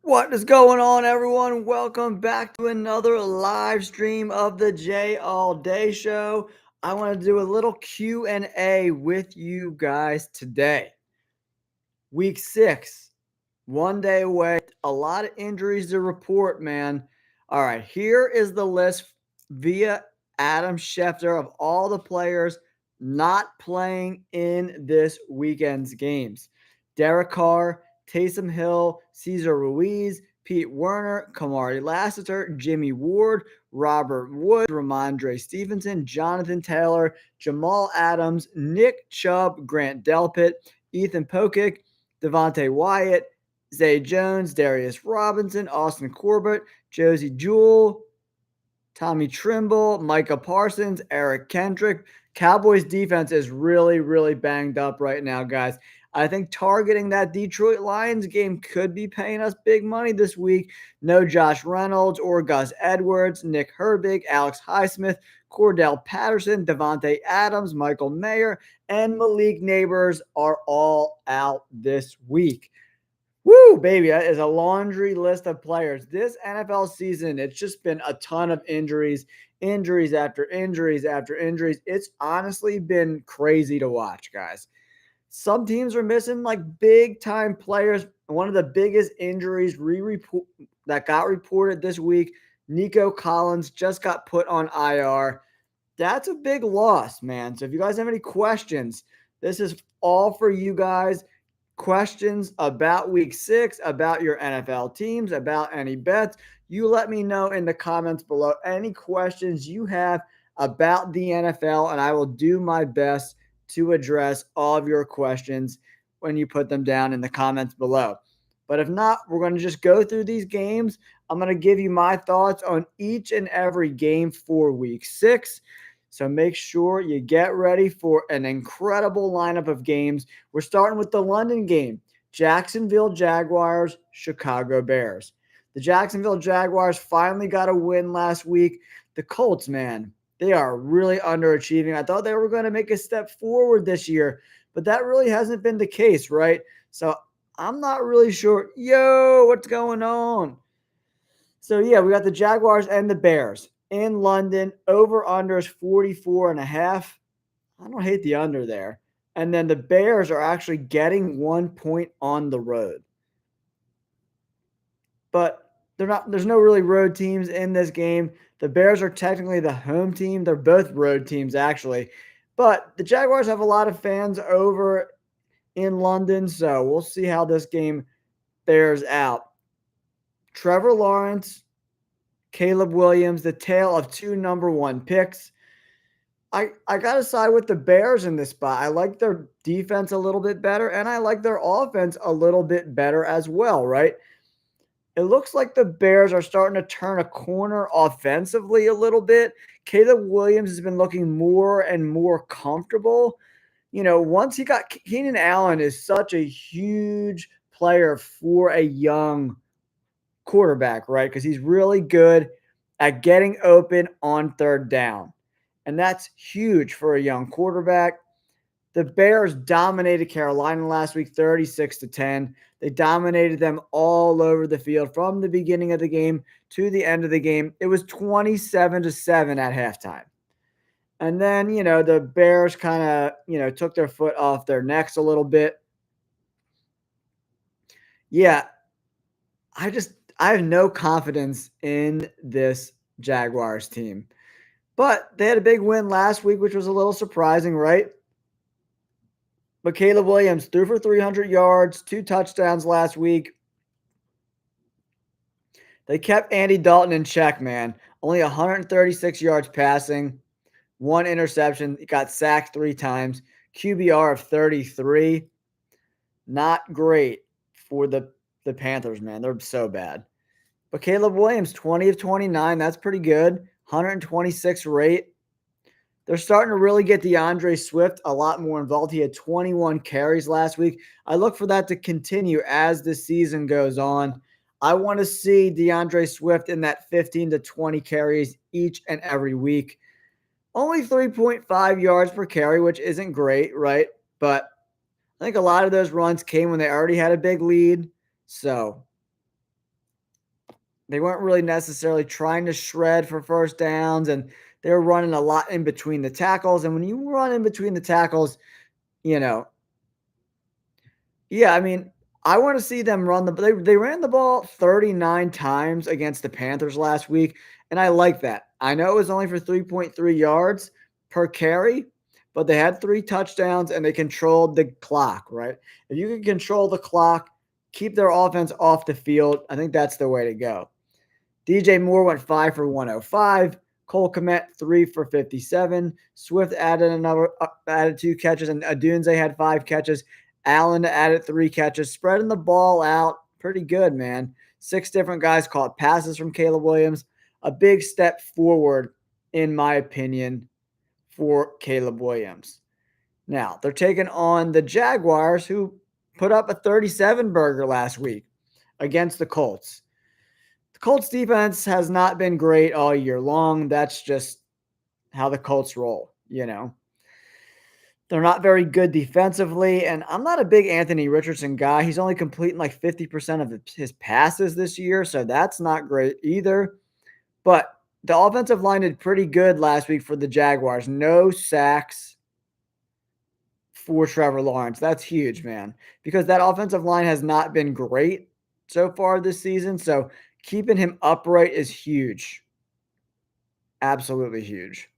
What is going on, everyone? Welcome back to another live stream of the J All Day Show. I want to do a little Q&A with you guys today. Week 6, one day away. A lot of injuries to report, man. All right, here is the list via Adam Schefter of all the players not playing in this weekend's games. Derek Carr, Taysom Hill, Cesar Ruiz, Pete Werner, Kamari Lassiter, Jimmy Ward, Robert Woods, Ramondre Stevenson, Jonathan Taylor, Jamal Adams, Nick Chubb, Grant Delpit, Ethan Pokic, Devontae Wyatt, Zay Jones, Darius Robinson, Austin Corbett, Josie Jewell, Tommy Trimble, Micah Parsons, Eric Kendrick. Cowboys defense is really, really banged up right now, guys. I think targeting that Detroit Lions game could be paying us big money this week. No Josh Reynolds or Gus Edwards, Nick Herbig, Alex Highsmith, Cordell Patterson, Devontae Adams, Michael Mayer, and Malik Neighbors are all out this week. Woo, baby, that is a laundry list of players. This NFL season, it's just been a ton of injuries, injuries after injuries after injuries. It's honestly been crazy to watch, guys. Some teams are missing like big time players. One of the biggest injuries that got reported this week, Nico Collins just got put on IR. That's a big loss, man. So if you guys have any questions, this is all for you guys. Questions about week 6, about your NFL teams, about any bets, you let me know in the comments below. Any questions you have about the NFL, and I will do my best to address all of your questions when you put them down in the comments below. But if not, we're going to just go through these games. I'm going to give you my thoughts on each and every game for week 6. So make sure you get ready for an incredible lineup of games. We're starting with the London game. Jacksonville Jaguars, Chicago Bears. The Jacksonville Jaguars finally got a win last week. The Colts, man, they are really underachieving. I thought they were going to make a step forward this year, but that really hasn't been the case, right? So I'm not really sure. Yo, what's going on? So, yeah, we got the Jaguars and the Bears in London. Over-under is 44.5. I don't hate the under there. And then the Bears are actually getting 1 point on the road. But there's no really road teams in this game. The Bears are technically the home team. They're both road teams, actually. But the Jaguars have a lot of fans over in London, so we'll see how this game bears out. Trevor Lawrence, Caleb Williams, the tale of two number 1 picks. I got to side with the Bears in this spot. I like their defense a little bit better, and I like their offense a little bit better as well, right? It looks like the Bears are starting to turn a corner offensively a little bit. Caleb Williams has been looking more and more comfortable. You know, once he got Keenan Allen is such a huge player for a young quarterback, right? Because he's really good at getting open on third down. And that's huge for a young quarterback. The Bears dominated Carolina last week 36-10. They dominated them all over the field from the beginning of the game to the end of the game. It was 27-7 at halftime. And then, the Bears kind of, took their foot off their necks a little bit. Yeah, I have no confidence in this Jaguars team. But they had a big win last week, which was a little surprising, right? But Caleb Williams threw for 300 yards, 2 touchdowns last week. They kept Andy Dalton in check, man. Only 136 yards passing, 1 interception. He got sacked 3 times. QBR of 33. Not great for the Panthers, man. They're so bad. But Caleb Williams, 20 of 29. That's pretty good. 126 rate. They're starting to really get DeAndre Swift a lot more involved. He had 21 carries last week. I look for that to continue as the season goes on. I want to see DeAndre Swift in that 15 to 20 carries each and every week. Only 3.5 yards per carry, which isn't great, right? But I think a lot of those runs came when they already had a big lead. So They weren't really necessarily trying to shred for first downs, and they were running a lot in between the tackles. And when you run in between the tackles, you know, yeah, I mean, I want to see them run they ran the ball 39 times against the Panthers last week, and I like that. I know it was only for 3.3 yards per carry, but they had 3 touchdowns and they controlled the clock, right? If you can control the clock, keep their offense off the field, I think that's the way to go. DJ Moore went 5 for 105. Cole Kmet 3 for 57. Swift added 2 catches, and Adunze had 5 catches. Allen added 3 catches, spreading the ball out pretty good, man. 6 different guys caught passes from Caleb Williams. A big step forward, in my opinion, for Caleb Williams. Now, they're taking on the Jaguars, who put up a 37 burger last week against the Colts. The Colts defense has not been great all year long. That's just how the Colts roll, you know. They're not very good defensively, and I'm not a big Anthony Richardson guy. He's only completing like 50% of his passes this year, so that's not great either. But the offensive line did pretty good last week for the Jaguars. No sacks for Trevor Lawrence. That's huge, man, because that offensive line has not been great so far this season. So keeping him upright is huge. Absolutely huge.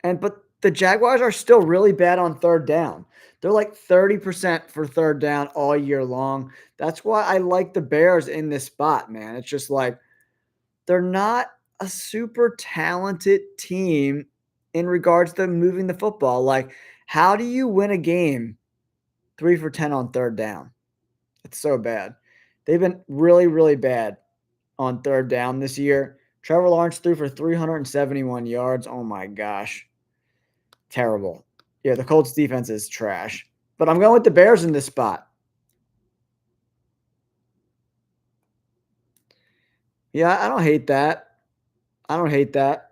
But the Jaguars are still really bad on third down. They're like 30% for third down all year long. That's why I like the Bears in this spot, man. It's just like they're not a super talented team in regards to moving the football. Like, how do you win a game 3 for 10 on third down? It's so bad. They've been really, really bad on third down this year. Trevor Lawrence threw for 371 yards. Oh my gosh. Terrible. Yeah, the Colts defense is trash. But I'm going with the Bears in this spot. Yeah, I don't hate that. I don't hate that.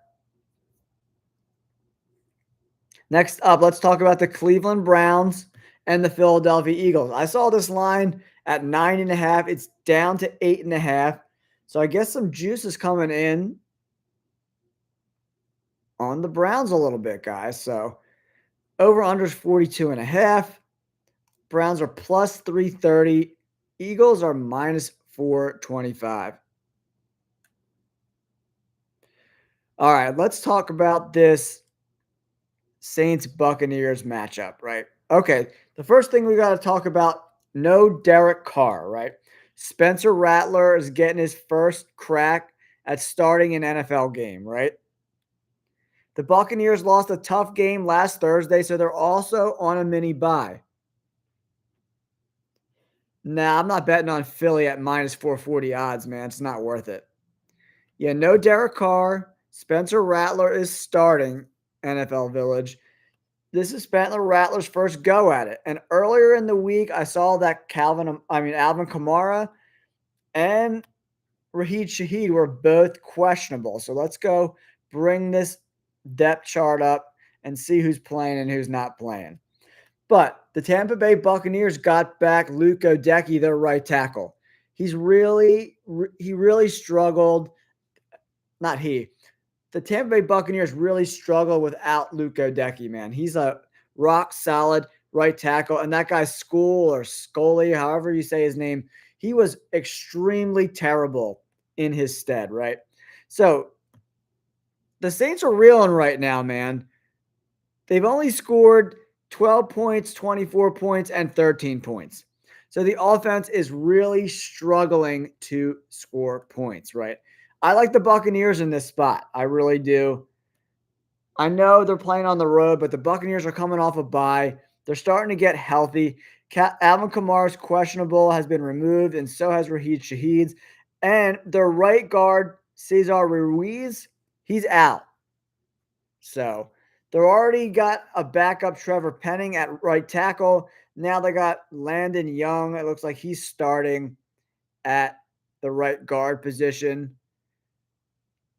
Next up, let's talk about the Cleveland Browns and the Philadelphia Eagles. I saw this line at 9.5. It's down to 8.5. So I guess some juice is coming in on the Browns a little bit, guys. So over under is 42.5. Browns are plus 330. Eagles are minus 425. All right, let's talk about this Saints Buccaneers matchup, right? Okay, the first thing we got to talk about, no Derek Carr, right? Spencer Rattler is getting his first crack at starting an NFL game, right? The Buccaneers lost a tough game last Thursday, so they're also on a mini bye. Nah, I'm not betting on Philly at minus 440 odds, man. It's not worth it. Yeah, no Derek Carr. Spencer Rattler is starting NFL Village. This is Spencer Rattler's first go at it. And earlier in the week, I saw that Alvin Kamara and Raheed Shaheed were both questionable. So let's go bring this depth chart up and see who's playing and who's not playing. But the Tampa Bay Buccaneers got back Luke Goedeke, their right tackle. He really struggled. Not he. The Tampa Bay Buccaneers really struggle without Luke Goedeke, man. He's a rock solid right tackle. And that guy School or Scully, however you say his name, he was extremely terrible in his stead, right? So the Saints are reeling right now, man. They've only scored 12 points, 24 points, and 13 points. So the offense is really struggling to score points, right? I like the Buccaneers in this spot. I really do. I know they're playing on the road, but the Buccaneers are coming off a bye. They're starting to get healthy. Alvin Kamara's questionable has been removed, and so has Raheed Shaheed's. And their right guard, Cesar Ruiz, he's out. So they're already got a backup Trevor Penning at right tackle. Now they got Landon Young. It looks like he's starting at the right guard position.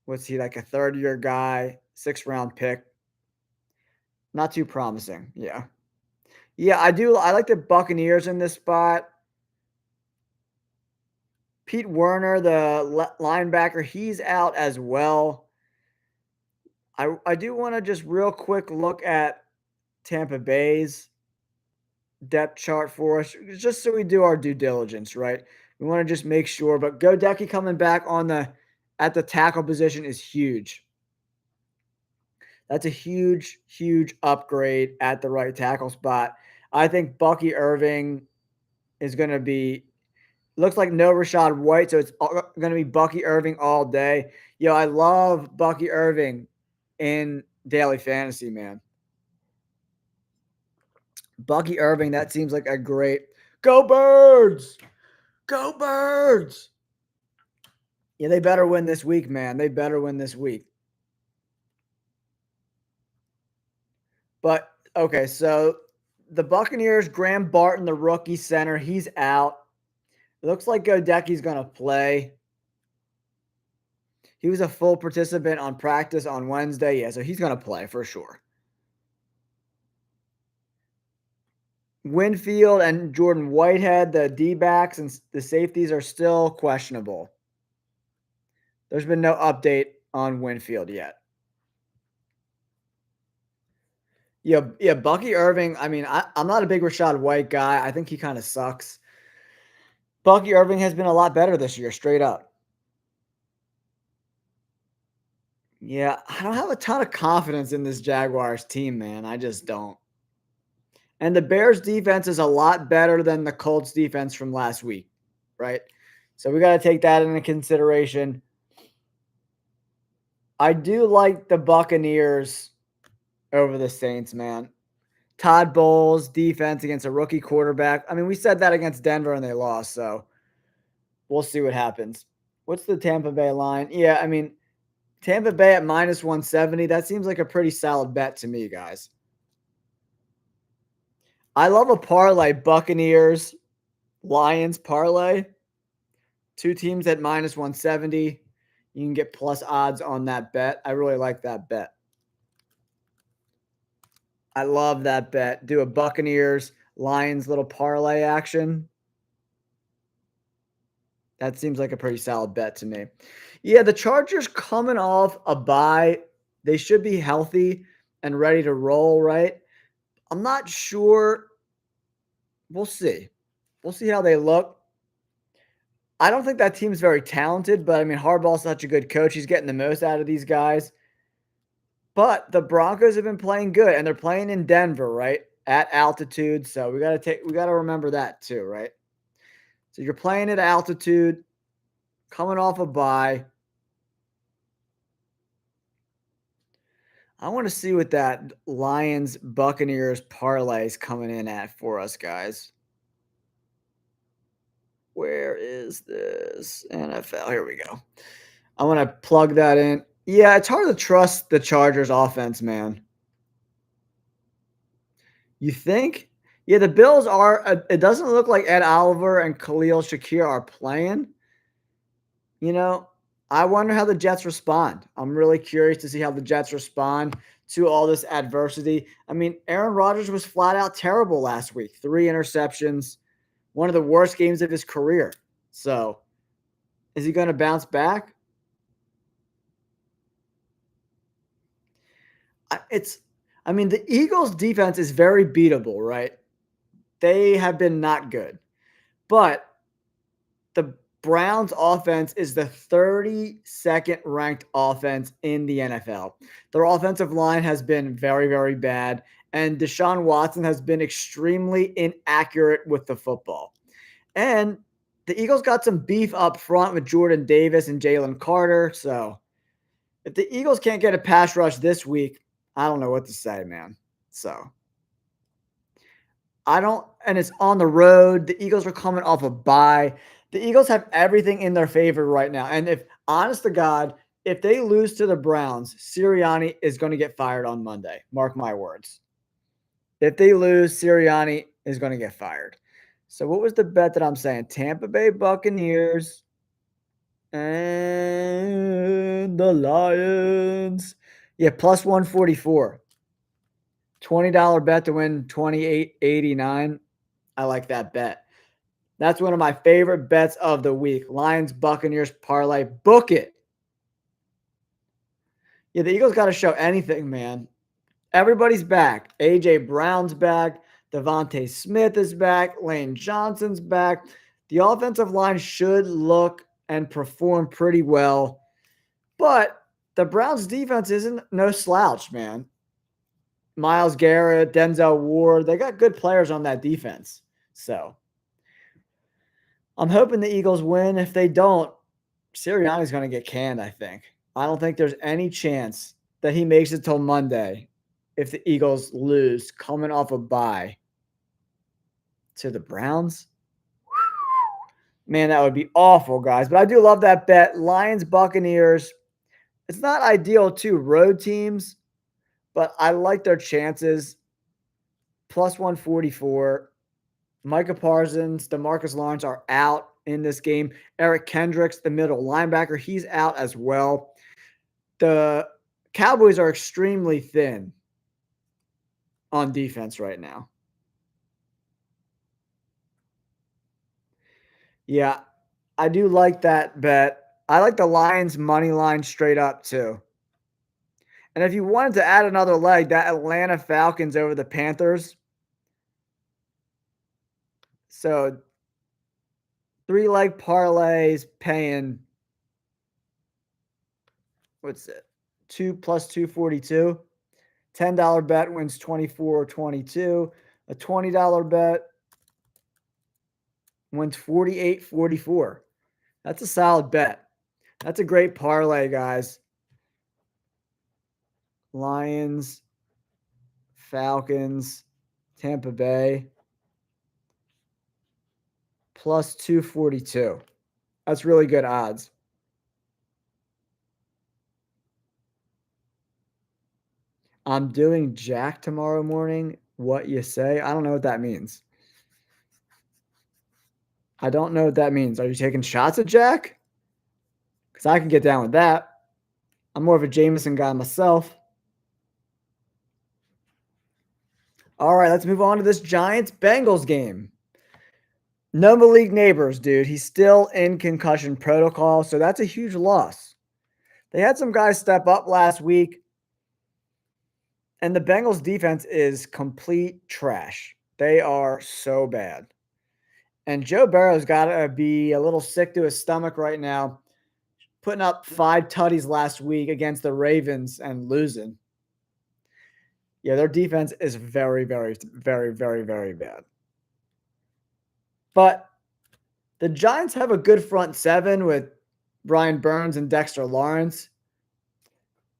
What's he, like a third-year guy, 6th-round pick? Not too promising. Yeah. Yeah, I do. I like the Buccaneers in this spot. Pete Werner, the linebacker, he's out as well. I do want to just real quick look at Tampa Bay's depth chart for us, just so we do our due diligence, right? We want to just make sure. But Godecki coming back on the at the tackle position is huge. That's a huge, huge upgrade at the right tackle spot. I think Bucky Irving is going to be looks like no Rashad White, so it's going to be Bucky Irving all day. Yo, I love Bucky Irving in daily fantasy, man. Bucky Irving, that seems like a great go Birds! Go Birds! Yeah, they better win this week, man. They better win this week. But okay, so the Buccaneers, Graham Barton, the rookie center, he's out. It looks like Godecki's going to play. He was a full participant on practice on Wednesday. Yeah, so he's going to play for sure. Winfield and Jordan Whitehead, the D-backs and the safeties are still questionable. There's been no update on Winfield yet. Yeah, Bucky Irving. I mean, I'm not a big Rashad White guy. I think he kind of sucks. Bucky Irving has been a lot better this year, straight up. Yeah, I don't have a ton of confidence in this Jaguars team, man. I just don't. And the Bears defense is a lot better than the Colts defense from last week, right? So we got to take that into consideration. I do like the Buccaneers over the Saints, man. Todd Bowles' defense against a rookie quarterback. I mean, we said that against Denver and they lost, so we'll see what happens. What's the Tampa Bay line? Yeah, I mean, Tampa Bay at minus 170. That seems like a pretty solid bet to me, guys. I love a parlay, Buccaneers, Lions parlay. Two teams at minus 170. You can get plus odds on that bet. I really like that bet. I love that bet. Do a Buccaneers, Lions little parlay action. That seems like a pretty solid bet to me. Yeah, the Chargers coming off a bye. They should be healthy and ready to roll, right? I'm not sure. We'll see. We'll see how they look. I don't think that team's very talented, but I mean, Harbaugh's such a good coach. He's getting the most out of these guys. But the Broncos have been playing good, and they're playing in Denver, right? At altitude. So we gotta remember that too, right? So you're playing at altitude, coming off a bye. I want to see what that Lions Buccaneers parlay is coming in at for us, guys. Where is this NFL? Here we go. I want to plug that in. Yeah, it's hard to trust the Chargers offense, man. You think? Yeah, the Bills are. It doesn't look like Ed Oliver and Khalil Shakir are playing. You know, I wonder how the Jets respond. I'm really curious to see how the Jets respond to all this adversity. I mean, Aaron Rodgers was flat out terrible last week. 3 interceptions, one of the worst games of his career. So, is he going to bounce back? I mean, the Eagles' defense is very beatable, right? They have been not good. But the Browns offense is the 32nd ranked offense in the NFL. Their offensive line has been very, very bad, and Deshaun Watson has been extremely inaccurate with the football. And the Eagles got some beef up front with Jordan Davis and Jalen Carter. So if the Eagles can't get a pass rush this week, I don't know what to say, man. So and it's on the road. The Eagles are coming off a bye. The Eagles have everything in their favor right now. And if, honest to God, if they lose to the Browns, Sirianni is going to get fired on Monday. Mark my words. If they lose, Sirianni is going to get fired. So what was the bet that I'm saying? Tampa Bay Buccaneers and the Lions. Yeah, plus 144. $20 bet to win 28.89. I like that bet. That's one of my favorite bets of the week. Lions Buccaneers parlay. Book it. Yeah, the Eagles got to show anything, man. Everybody's back. A.J. Brown's back. Devontae Smith is back. Lane Johnson's back. The offensive line should look and perform pretty well. But the Browns defense isn't no slouch, man. Myles Garrett, Denzel Ward, they got good players on that defense. So I'm hoping the Eagles win. If they don't, Sirianni's going to get canned, I think. I don't think there's any chance that he makes it till Monday if the Eagles lose coming off a bye to the Browns. Man, that would be awful, guys. But I do love that bet. Lions, Buccaneers. It's not ideal, too. Road teams, but I like their chances. Plus 144. Micah Parsons, DeMarcus Lawrence are out in this game. Eric Kendricks, the middle linebacker, he's out as well. The Cowboys are extremely thin on defense right now. Yeah, I do like that bet. I like the Lions money line straight up too. And if you wanted to add another leg, that Atlanta Falcons over the Panthers. So 3-leg parlays paying, what's it? 2 plus 242. $10 bet wins 24.22. A $20 bet wins 48.44. That's a solid bet. That's a great parlay, guys. Lions, Falcons, Tampa Bay, plus 242. That's really good odds. I'm doing Jack tomorrow morning. What you say? I don't know what that means. I don't know what that means. Are you taking shots at Jack? Because I can get down with that. I'm more of a Jameson guy myself. All right, let's move on to this Giants-Bengals game. No Malik Neighbors, dude. He's still in concussion protocol, so that's a huge loss. They had some guys step up last week, and the Bengals defense is complete trash. They are so bad. And Joe Burrow's got to be a little sick to his stomach right now, putting up 5 tutties last week against the Ravens and losing. Yeah, their defense is very, very, very, very, very bad. But the Giants have a good front seven with Brian Burns and Dexter Lawrence,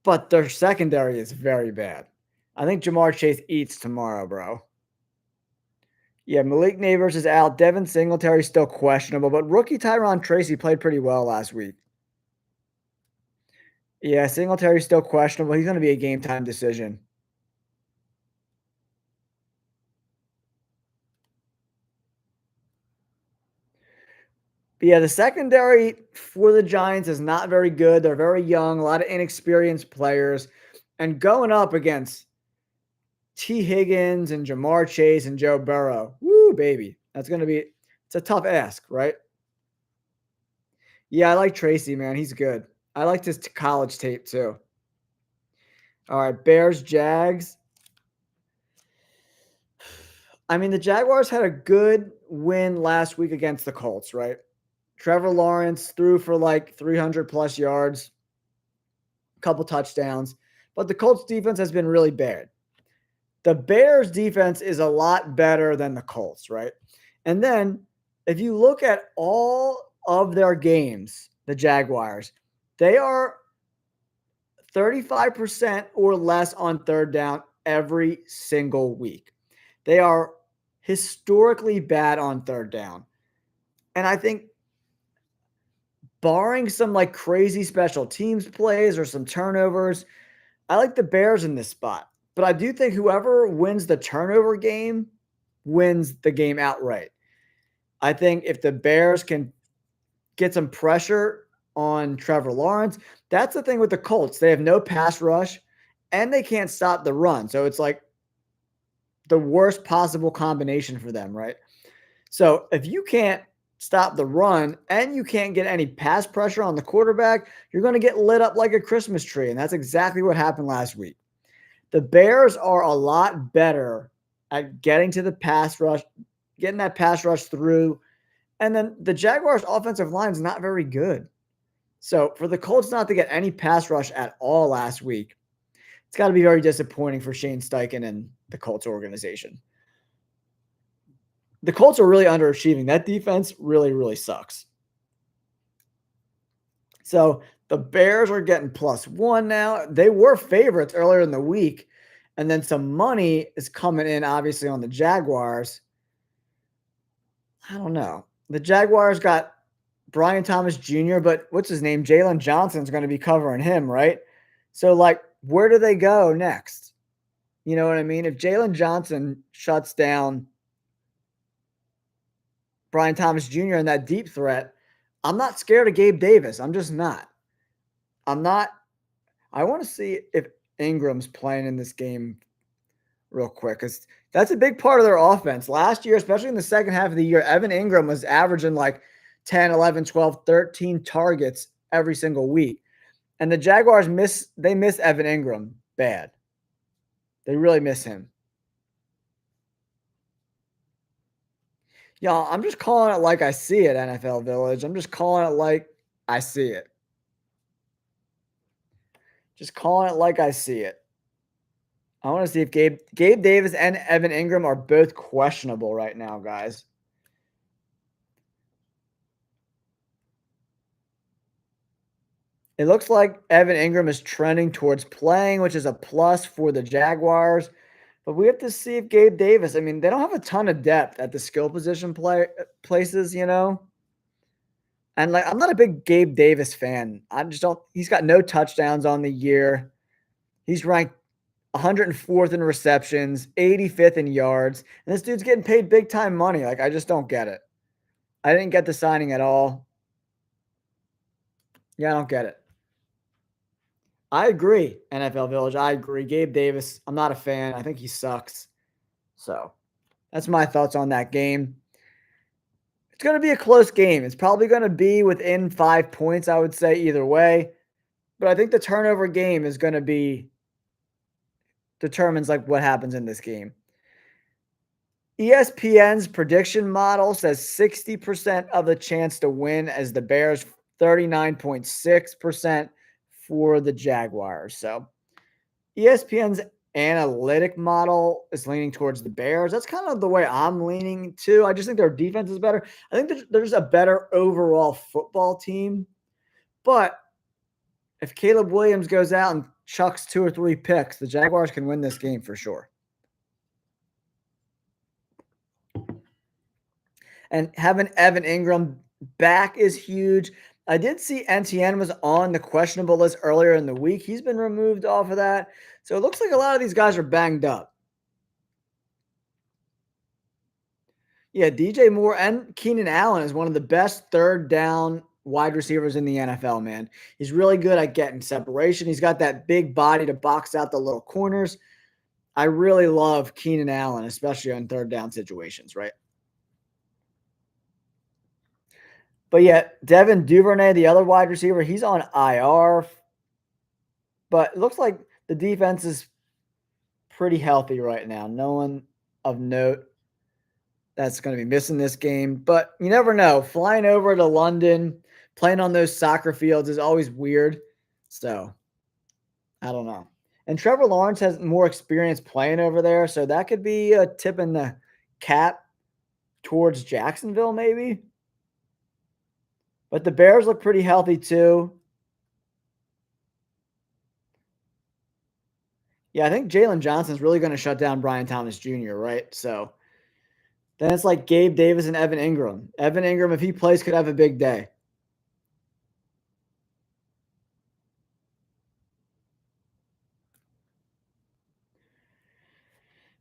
but their secondary is very bad. I think Jamar Chase eats tomorrow, bro. Yeah, Malik Neighbors is out. Devin Singletary still questionable, but rookie Tyron Tracy played pretty well last week. Yeah, Singletary's still questionable. He's going to be a game time decision. But yeah, the secondary for the Giants is not very good. They're very young, a lot of inexperienced players. And going up against T. Higgins and Jamar Chase and Joe Burrow, woo, baby. That's going to be, it's a tough ask, right? Yeah, I like Tracy, man. He's good. I liked his college tape too. All right, Bears, Jags. I mean, the Jaguars had a good win last week against the Colts, right? Trevor Lawrence threw for like 300 plus yards, a couple touchdowns, but the Colts defense has been really bad. The Bears defense is a lot better than the Colts, right? And then if you look at all of their games, the Jaguars, they are 35% or less on third down every single week. They are historically bad on third down. And I think barring some like crazy special teams plays or some turnovers, I like the Bears in this spot. But I do think whoever wins the turnover game wins the game outright. I think if the Bears can get some pressure on Trevor Lawrence, that's the thing with the Colts. They have no pass rush and they can't stop the run. So it's like the worst possible combination for them, right? So if you can't stop the run and you can't get any pass pressure on the quarterback, you're going to get lit up like a Christmas tree. And that's exactly what happened last week. The Bears are a lot better at getting to the pass rush, getting that pass rush through. And then the Jaguars' offensive line is not very good. So for the Colts not to get any pass rush at all last week, it's got to be very disappointing for Shane Steichen and the Colts organization. The Colts are really underachieving. That defense really, really sucks. So the Bears are getting +1 now. They were favorites earlier in the week. And then some money is coming in, obviously, on the Jaguars. I don't know. The Jaguars got Brian Thomas Jr., but what's his name? Jalen Johnson's going to be covering him, right? So, like, where do they go next? You know what I mean? If Jalen Johnson shuts down Brian Thomas Jr. and that deep threat, I'm not scared of Gabe Davis. I'm just not. I'm not. I want to see if Ingram's playing in this game real quick because that's a big part of their offense. Last year, especially in the second half of the year, Evan Ingram was averaging like 10, 11, 12, 13 targets every single week. And the Jaguars miss Evan Ingram bad. They really miss him. Y'all, I'm just calling it like I see it, NFL Village. I'm just calling it like I see it. Just calling it like I see it. I want to see if Gabe Davis and Evan Ingram are both questionable right now, guys. It looks like Evan Ingram is trending towards playing, which is a plus for the Jaguars. But we have to see if Gabe Davis, I mean, they don't have a ton of depth at the skill position places, you know? And like, I'm not a big Gabe Davis fan. I just don't, he's got no touchdowns on the year. He's ranked 104th in receptions, 85th in yards. And this dude's getting paid big time money. Like, I just don't get it. I didn't get the signing at all. Yeah, I don't get it. I agree, NFL Village. I agree. Gabe Davis, I'm not a fan. I think he sucks. So that's my thoughts on that game. It's going to be a close game. It's probably going to be within 5 points, I would say, either way. But I think the turnover game is going to be determines like what happens in this game. ESPN's prediction model says 60% of the chance to win as the Bears, 39.6% for the Jaguars. So ESPN's analytic model is leaning towards the Bears. That's kind of the way I'm leaning too. I just think their defense is better. I think there's a better overall football team. But if Caleb Williams goes out and chucks 2 or 3 picks, the Jaguars can win this game for sure. And having Evan Ingram back is huge. I did see NTN was on the questionable list earlier in the week. He's been removed off of that. So it looks like a lot of these guys are banged up. Yeah, DJ Moore and Keenan Allen is one of the best third down wide receivers in the NFL, man. He's really good at getting separation. He's got that big body to box out the little corners. I really love Keenan Allen, especially on third down situations, right? But yeah, Devin Duvernay, the other wide receiver, he's on IR. But it looks like the defense is pretty healthy right now. No one of note that's going to be missing this game. But you never know. Flying over to London, playing on those soccer fields is always weird. So, I don't know. And Trevor Lawrence has more experience playing over there. So that could be a tip in the cap towards Jacksonville, maybe. But the Bears look pretty healthy too. Yeah, I think Jalen Johnson's really going to shut down Brian Thomas Jr., right? So then it's like Gabe Davis and Evan Ingram. Evan Ingram, if he plays, could have a big day.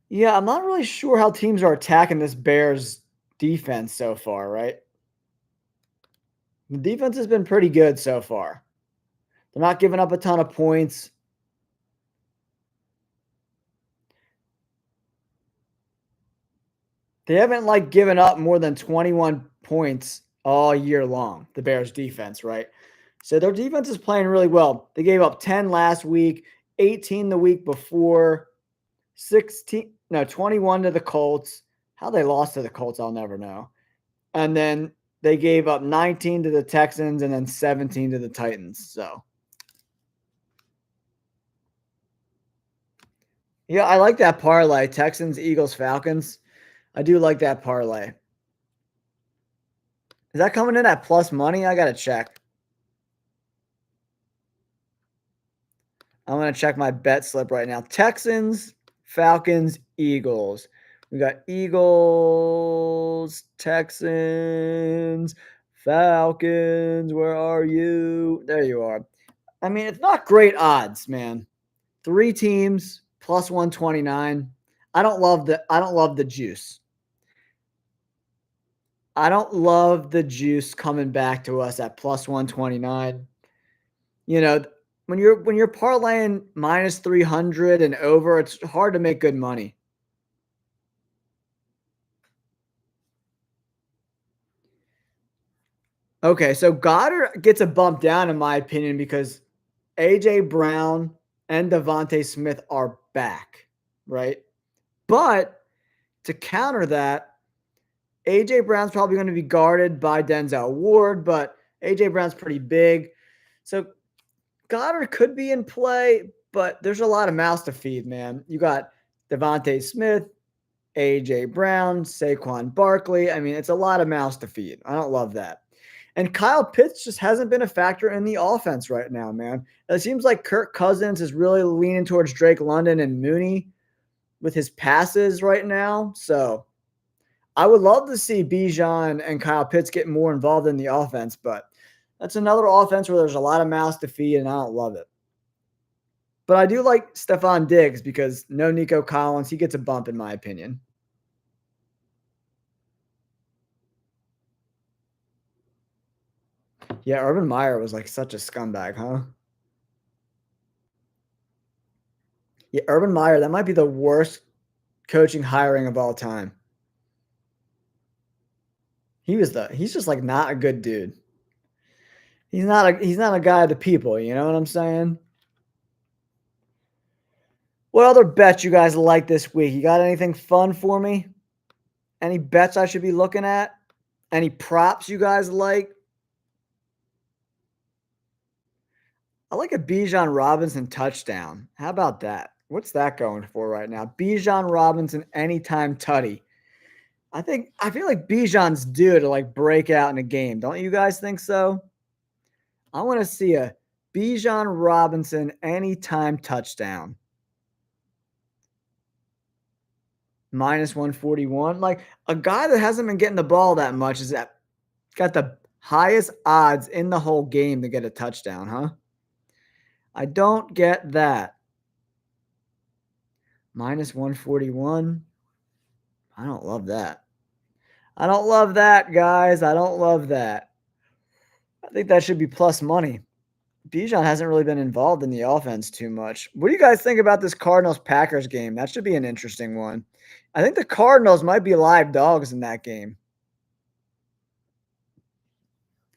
Yeah, I'm not really sure how teams are attacking this Bears defense so far, right? The defense has been pretty good so far. They're not giving up a ton of points. They haven't like given up more than 21 points all year long, the Bears defense, right? So their defense is playing really well. They gave up 10 last week, 18 the week before, 16, no, 21 to the Colts. How they lost to the Colts, I'll never know. And then they gave up 19 to the Texans and then 17 to the Titans. So, yeah, I like that parlay. Texans, Eagles, Falcons. I do like that parlay. Is that coming in at plus money? I got to check. I'm going to check my bet slip right now. Texans, Falcons, Eagles. We got Eagles, Texans, Falcons. Where are you? There you are. I mean, it's not great odds, man. 3 teams plus 129. I don't love the juice. I don't love the juice coming back to us at plus 129. You know, when you're parlaying minus 300 and over, it's hard to make good money. Okay, so Goddard gets a bump down in my opinion because AJ Brown and Devontae Smith are back, right? But to counter that, AJ Brown's probably going to be guarded by Denzel Ward, but AJ Brown's pretty big. So Goddard could be in play, but there's a lot of mouths to feed, man. You got Devontae Smith, AJ Brown, Saquon Barkley. I mean, it's a lot of mouths to feed. I don't love that. And Kyle Pitts just hasn't been a factor in the offense right now, man. It seems like Kirk Cousins is really leaning towards Drake London and Mooney with his passes right now. So I would love to see Bijan and Kyle Pitts get more involved in the offense, but that's another offense where there's a lot of mouths to feed, and I don't love it. But I do like Stephon Diggs because no Nico Collins. He gets a bump, in my opinion. Yeah, Urban Meyer was like such a scumbag, huh? Yeah, Urban Meyer, that might be the worst coaching hiring of all time. He's just like not a good dude. He's not a guy of the people, you know what I'm saying? What other bets you guys like this week? You got anything fun for me? Any bets I should be looking at? Any props you guys like? I like a Bijan Robinson touchdown. How about that? What's that going for right now? Bijan Robinson anytime tutty. I feel like Bijan's due to like break out in a game. Don't you guys think so? I want to see a Bijan Robinson anytime touchdown. Minus 141. Like a guy that hasn't been getting the ball that much is that got the highest odds in the whole game to get a touchdown, huh? I don't get that. Minus 141. I don't love that. I don't love that, guys. I don't love that. I think that should be plus money. Bijan hasn't really been involved in the offense too much. What do you guys think about this Cardinals Packers game? That should be an interesting one. I think the Cardinals might be live dogs in that game.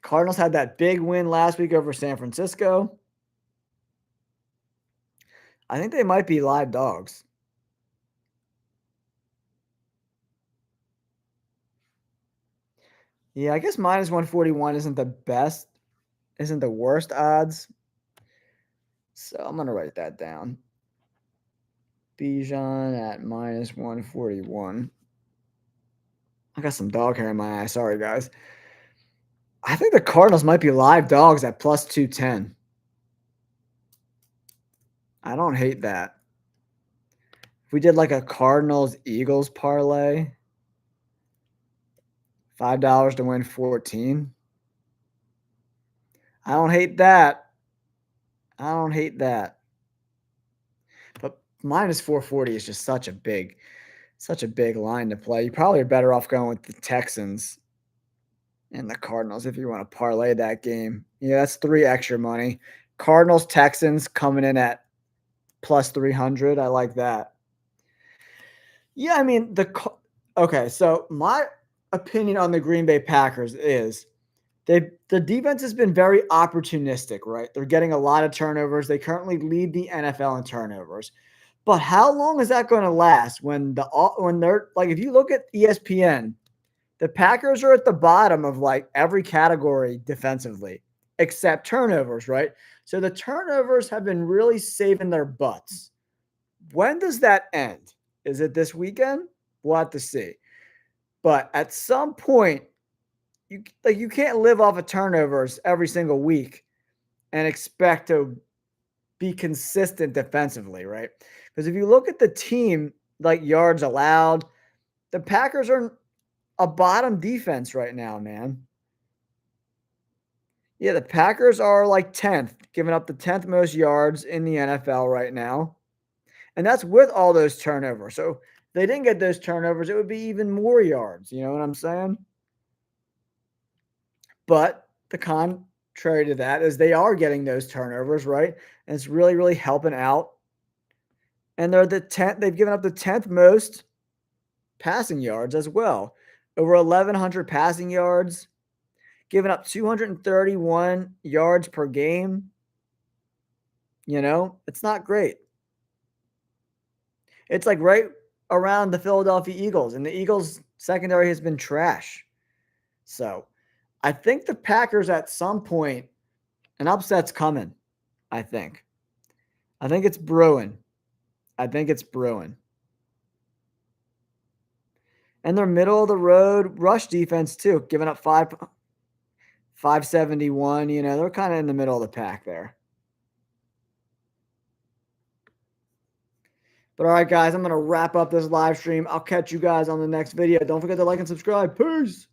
Cardinals had that big win last week over San Francisco. I think they might be live dogs. Yeah, I guess minus 141 isn't the best, isn't the worst odds. So I'm going to write that down. Bijan at minus 141. I got some dog hair in my eye. Sorry, guys. I think the Cardinals might be live dogs at plus 210. I don't hate that. If we did like a Cardinals Eagles parlay, $5 to win 14. I don't hate that. I don't hate that. But minus 440 is just such a big line to play. You probably are better off going with the Texans and the Cardinals if you want to parlay that game. Yeah, that's 3 extra money. Cardinals, Texans coming in at plus 300. I like that. Yeah, I mean, Okay, so my opinion on the Green Bay Packers is the defense has been very opportunistic, right? They're getting a lot of turnovers. They currently lead the NFL in turnovers. But how long is that going to last when they're like if you look at ESPN, the Packers are at the bottom of like every category defensively except turnovers, right? So the turnovers have been really saving their butts. When does that end? Is it this weekend? We'll have to see. But at some point, you can't live off of turnovers every single week and expect to be consistent defensively, right? Because if you look at the team, like yards allowed, the Packers are a bottom defense right now, man. Yeah, the Packers are like 10th, giving up the 10th most yards in the NFL right now. And that's with all those turnovers. So if they didn't get those turnovers, it would be even more yards. You know what I'm saying? But the contrary to that is they are getting those turnovers, right? And it's really, really helping out. And they're the 10th, they've given up the 10th most passing yards as well. Over 1,100 passing yards, giving up 231 yards per game. You know, it's not great. It's like right around the Philadelphia Eagles, and the Eagles' secondary has been trash. So I think the Packers at some point, an upset's coming. I think. I think it's brewing. I think it's brewing. And they're middle of the road rush defense too, giving up 571. You know, they're kind of in the middle of the pack there. But all right, guys, I'm going to wrap up this live stream. I'll catch you guys on the next video. Don't forget to like and subscribe. Peace.